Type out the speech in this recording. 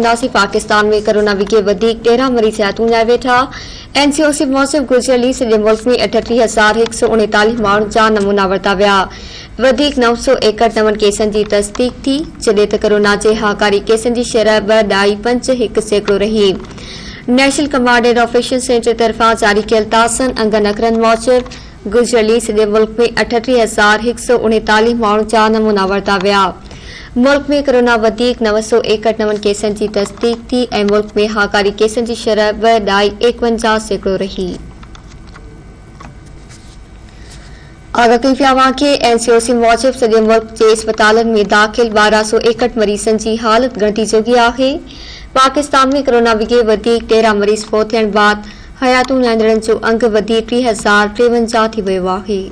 नासी पाकिस्तान में कोरोना विगे 13 मरीज हयातूं वेठा। एनसीओसी मूजिब गुज़िरियल सॼे मुल्क में 38,139 माण्हुनि जा नमूना वरिता विया। 961 केसनि जी तस्दीक थी, जॾहिं त कोरोना जे हाकारी केसनि जी शरह 2.51% रही। National command and operation centre तरफ़ां जारी कयल ताज़नि अंगनि अखरनि मूजिब गुज़िरियल सॼे मुल्क में 38,139 माण्हुनि जा नमूना वरिता विया। मुल्क में कोरोना 961 केसनि जी तस्दीक थी ऐं मुल्क में हाकारी केसनि जी शरह 2.51% रही। आगाह कई पिया कि एनसीओसी मूजिब सॼे मुल्क जे अस्पतालनि में दाख़िल 1261 मरीज़नि जी हालत ॻणती जोगी आहे। पाकिस्तान में कोरोना विगे 13 मरीज़ फोत थियण बाद हयातूं लाहींदड़नि जो अंग 3053 थी वियो आहे।